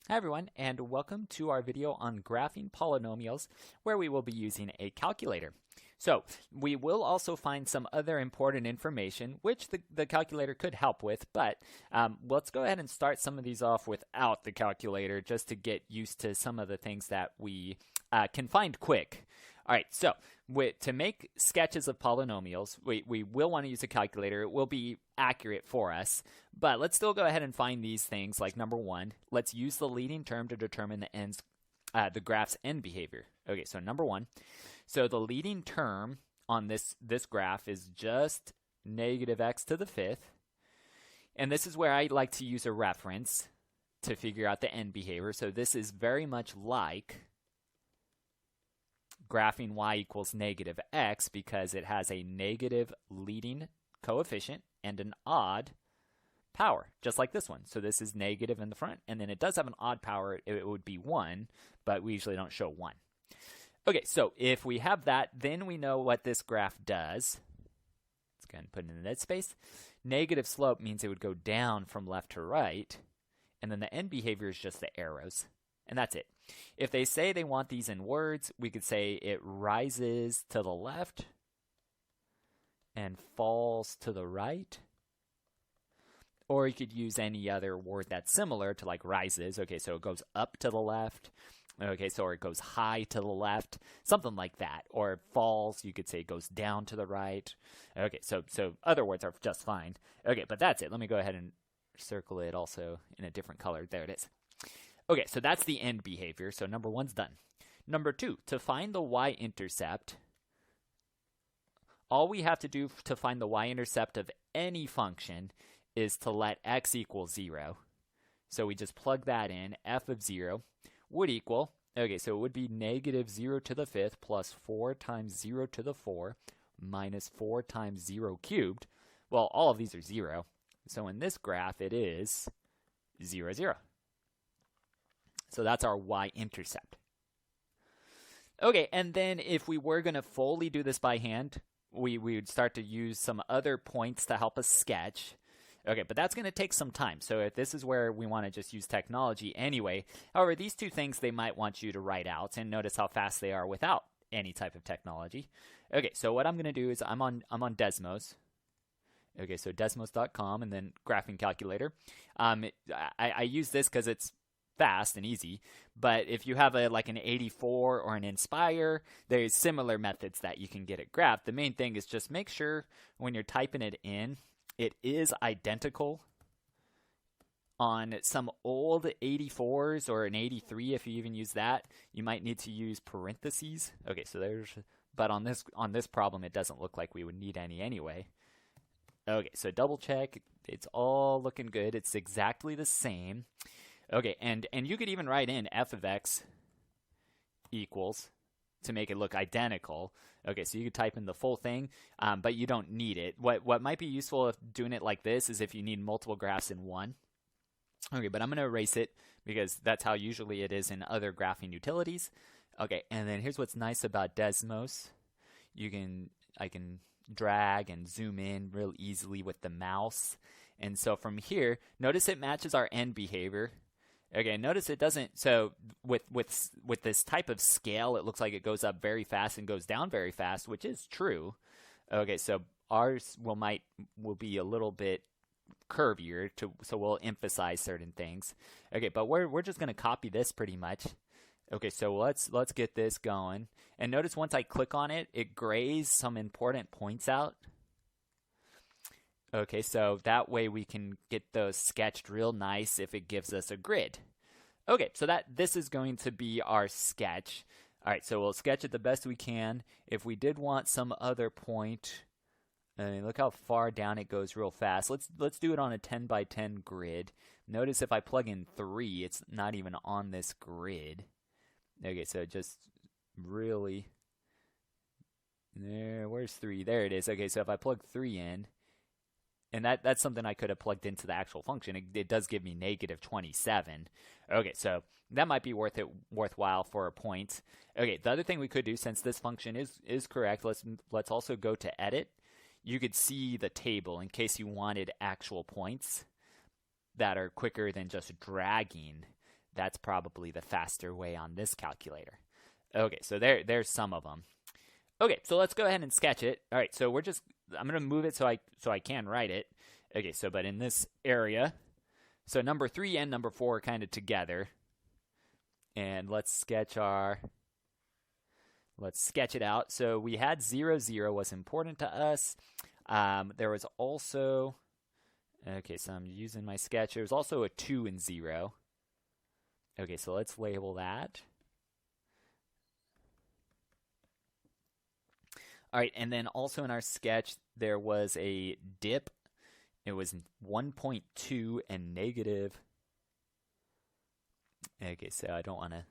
Hi everyone, and welcome to our video on graphing polynomials, where we will be using a calculator. So we will also find some other important information which the calculator could help with, but let's go ahead and start some of these off without the calculator just to get used to some of the things that we can find quick. All right, so to make sketches of polynomials, we will want to use a calculator. It will be accurate for us, but let's still go ahead and find these things. Like number one, let's use the leading term to determine the graph's end behavior. Okay, so number one, so the leading term on this graph is just negative x to the fifth, and this is where I like to use a reference to figure out the end behavior. So this is very much like graphing y equals negative x because it has a negative leading coefficient and an odd power, just like this one. So this is negative in the front, and then it does have an odd power. It would be 1, but we usually don't show 1. Okay, so if we have that, then we know what this graph does. Let's go ahead and put it in the dead space. Negative slope means it would go down from left to right, and then the end behavior is just the arrows. And that's it. If they say they want these in words, we could say it rises to the left and falls to the right. Or you could use any other word that's similar to like rises. Okay, so it goes up to the left. Okay, so it goes high to the left, something like that. Or falls, you could say it goes down to the right. Okay, so other words are just fine. Okay, but that's it. Let me go ahead and circle it also in a different color. There it is. Okay, so that's the end behavior. So number one's done. Number two, to find the y-intercept, all we have to do to find the y-intercept of any function is to let x equal 0. So we just plug that in. F of 0 would equal, okay, so it would be negative 0 to the fifth plus 4 times 0 to the 4 minus 4 times 0 cubed. Well, all of these are 0. So in this graph, it is 0, 0. So that's our y-intercept. Okay, and then if we were going to fully do this by hand, we would start to use some other points to help us sketch. Okay, but that's going to take some time. So if this is where we want to just use technology anyway. However, these two things they might want you to write out, and notice how fast they are without any type of technology. Okay, so what I'm going to do is I'm on Desmos. Okay, so desmos.com and then graphing calculator. I use this because it's fast and easy, but if you have like an 84 or an Inspire, there's similar methods that you can get it graphed. The main thing is just make sure when you're typing it in, it is identical. On some old 84s or an 83, if you even use that, you might need to use parentheses. Okay, so but on this problem, it doesn't look like we would need any anyway. Okay, so double check. It's all looking good. It's exactly the same. Okay, and you could even write in f of x equals to make it look identical. Okay, so you could type in the full thing, but you don't need it. What might be useful if doing it like this is if you need multiple graphs in one. Okay, but I'm going to erase it because that's how usually it is in other graphing utilities. Okay, and then here's what's nice about Desmos. I can drag and zoom in real easily with the mouse. And so from here, notice it matches our end behavior. Okay, notice it doesn't, so with this type of scale, it looks like it goes up very fast and goes down very fast, which is true. Okay, so ours will be a little bit curvier, so we'll emphasize certain things. Okay, but we're just going to copy this pretty much. Okay, so let's get this going. And notice once I click on it, it grays some important points out. Okay, so that way we can get those sketched real nice if it gives us a grid. Okay, so this is going to be our sketch. All right, so we'll sketch it the best we can. If we did want some other point, look how far down it goes real fast. Let's do it on a 10 by 10 grid. Notice if I plug in 3, it's not even on this grid. Okay, so just really there. Where's 3? There it is. Okay, so if I plug 3 in. And that's something I could have plugged into the actual function. It does give me negative 27. Okay, so that might be worthwhile for a point. Okay, the other thing we could do, since this function is correct, let's also go to edit. You could see the table in case you wanted actual points that are quicker than just dragging that's probably the faster way on this calculator. Okay, so there's some of them. Okay, so let's go ahead and sketch it. All right, so I'm going to move it so I can write it. Okay, so but in this area, so number 3 and number 4 are kind of together. And let's sketch it out. So we had 0, 0 was important to us. There was also, okay, so I'm using my sketch. There was also a 2 and 0. Okay, so let's label that. All right, and then also in our sketch, there was a dip. It was 1.2 and negative. Okay, so I don't want to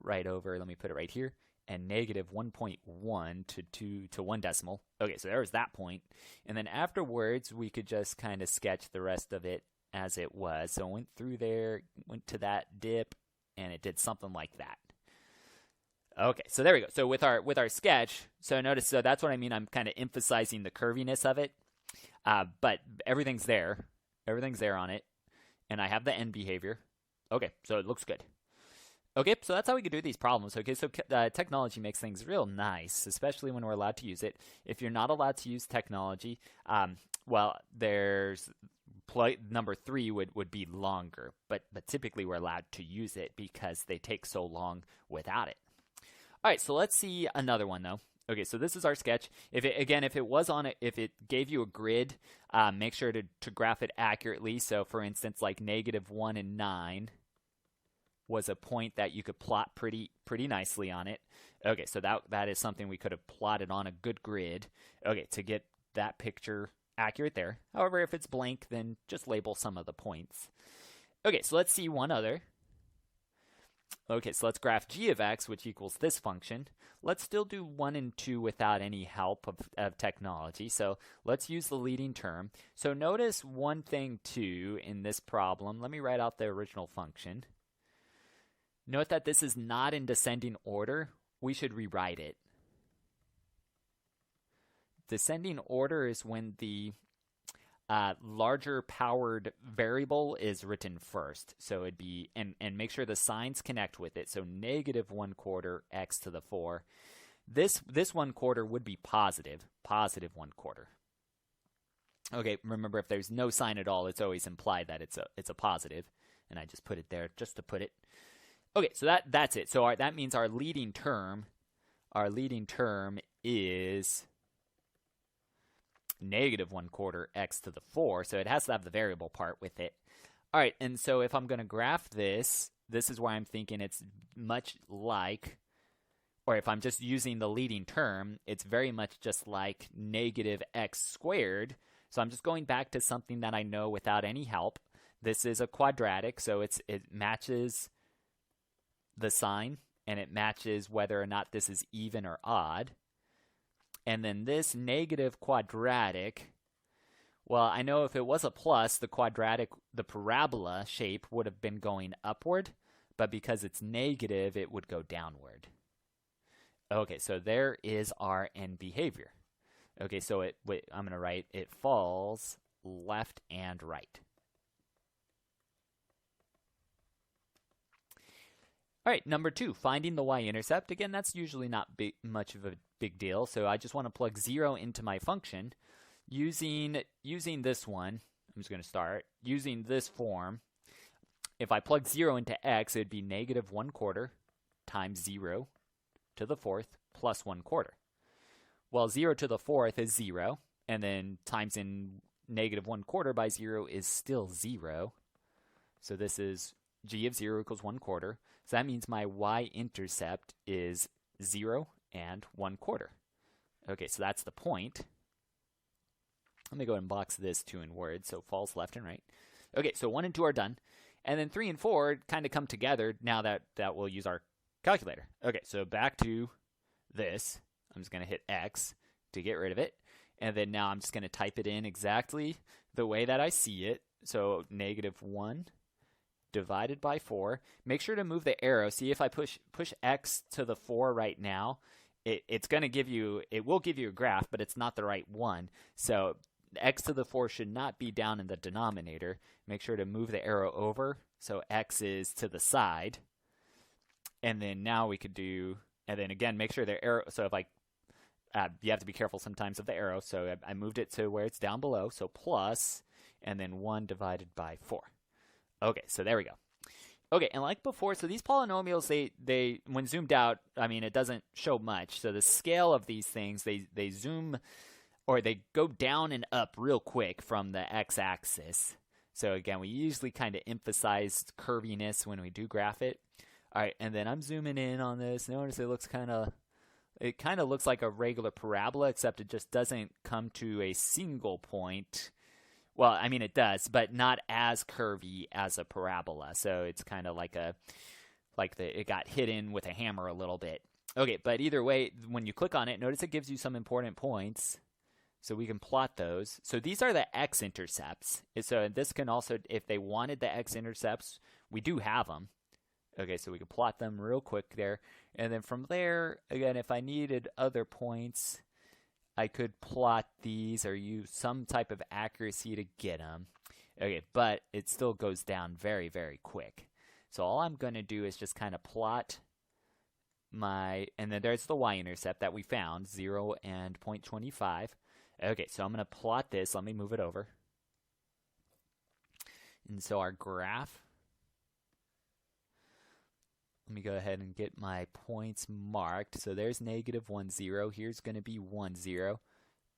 write over. Let me put it right here. And negative 1.1 to 1 decimal. Okay, so there was that point. And then afterwards, we could just kind of sketch the rest of it as it was. So I went through there, went to that dip, and it did something like that. Okay, so there we go. So with our sketch, so notice, so that's what I mean. I'm kind of emphasizing the curviness of it, but everything's there. Everything's there on it, and I have the end behavior. Okay, so it looks good. Okay, so that's how we can do these problems. Okay, so technology makes things real nice, especially when we're allowed to use it. If you're not allowed to use technology, well, there's number 3 would be longer, but typically we're allowed to use it because they take so long without it. All right, so let's see another one though. Okay, so this is our sketch. If it gave you a grid, make sure to graph it accurately. So for instance, like negative 1 and 9 was a point that you could plot pretty nicely on it. Okay, so that is something we could have plotted on a good grid. Okay, to get that picture accurate there. However, if it's blank, then just label some of the points. Okay, so let's see one other. Okay, so let's graph g of x, which equals this function. Let's still do 1 and 2 without any help of technology. So let's use the leading term. So notice one thing too in this problem. Let me write out the original function. Note that this is not in descending order. We should rewrite it. Descending order is when the larger powered variable is written first. So it'd be, and make sure the signs connect with it. So negative 1/4 x to the 4. This 1/4 would be positive 1/4. Okay, remember if there's no sign at all, it's always implied that it's a positive. And I just put it there just to put it. Okay, so that's it. So that means our leading term is negative 1/4 x to the 4, so it has to have the variable part with it. All right, and so if I'm going to graph this is where I'm thinking it's much like, or if I'm just using the leading term, it's very much just like negative x squared. So I'm just going back to something that I know without any help. This is a quadratic, so it matches the sign, and it matches whether or not this is even or odd. And then this negative quadratic, well, I know if it was a plus, the parabola shape would have been going upward, but because it's negative, it would go downward. Okay, so there is our end behavior. Okay, so I'm going to write it falls left and right. All right, number 2, finding the y-intercept. Again, that's usually not much of a big deal. So I just want to plug 0 into my function using this one. I'm just going to start using this form. If I plug 0 into x, it would be negative 1/4 times 0 to the 4th plus 1/4. Well, 0 to the 4th is 0, and then times in negative 1/4 by 0 is still 0. So this is g of 0 equals 1/4. So that means my y-intercept is 0 and 1/4. Okay, so that's the point. Let me go and box this 2 in words, so falls left and right. Okay, so 1 and 2 are done. And then 3 and 4 kind of come together now that we'll use our calculator. Okay, so back to this. I'm just going to hit X to get rid of it. And then now I'm just going to type it in exactly the way that I see it. So negative 1 divided by 4. Make sure to move the arrow. See, if I push x to the 4 right now, it will give you a graph, but it's not the right one. So x to the 4 should not be down in the denominator. Make sure to move the arrow over so x is to the side. And then now we could do, and then again, make sure the arrow, so if I, you have to be careful sometimes of the arrow. So I moved it to where it's down below. So plus, and then 1 divided by 4. Okay, so there we go. Okay, and like before, so these polynomials, they when zoomed out, I mean, it doesn't show much. So the scale of these things, they zoom, or they go down and up real quick from the x-axis. So again, we usually kind of emphasize curviness when we do graph it. All right, and then I'm zooming in on this. Notice it kind of looks like a regular parabola, except it just doesn't come to a single point. Well, I mean, it does, but not as curvy as a parabola. So it's kind of like it got hit in with a hammer a little bit. Okay, but either way, when you click on it, notice it gives you some important points. So we can plot those. So these are the x-intercepts. So this can also, if they wanted the x-intercepts, we do have them. Okay, so we can plot them real quick there. And then from there, again, if I needed other points, I could plot these or use some type of accuracy to get them. Okay, but it still goes down very, very quick. So all I'm going to do is just kind of plot my, and then there's the y-intercept that we found, 0 and 0.25. Okay, so I'm going to plot this. Let me move it over. And so our graph, let me go ahead and get my points marked. So there's negative 1, 0. Here's going to be 1, 0.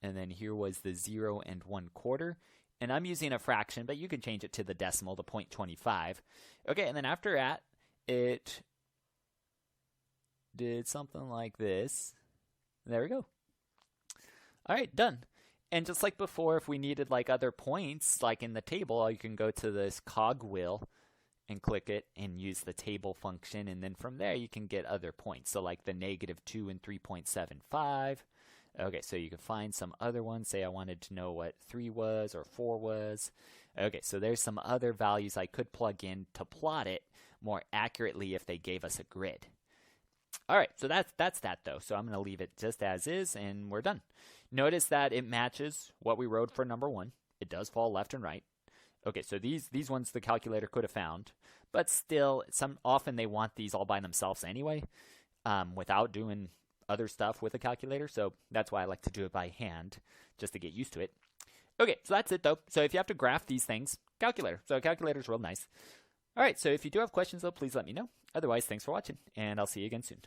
And then here was the 0 and 1/4. And I'm using a fraction, but you can change it to the decimal, to 0.25. Okay, and then after that, it did something like this. There we go. All right, done. And just like before, if we needed like other points, like in the table, you can go to this cogwheel and click it and use the table function, and then from there you can get other points. So like the negative 2 and 3.75. Okay, so you can find some other ones. Say I wanted to know what 3 was or 4 was. Okay, so there's some other values I could plug in to plot it more accurately if they gave us a grid. All right, so that's that though. So I'm going to leave it just as is, and we're done. Notice that it matches what we wrote for number 1. It does fall left and right. Okay, so these ones the calculator could have found, but still, often they want these all by themselves anyway, without doing other stuff with a calculator. So that's why I like to do it by hand, just to get used to it. Okay, so that's it though. So if you have to graph these things, calculator. So a calculator's real nice. All right, so if you do have questions though, please let me know. Otherwise, thanks for watching, and I'll see you again soon.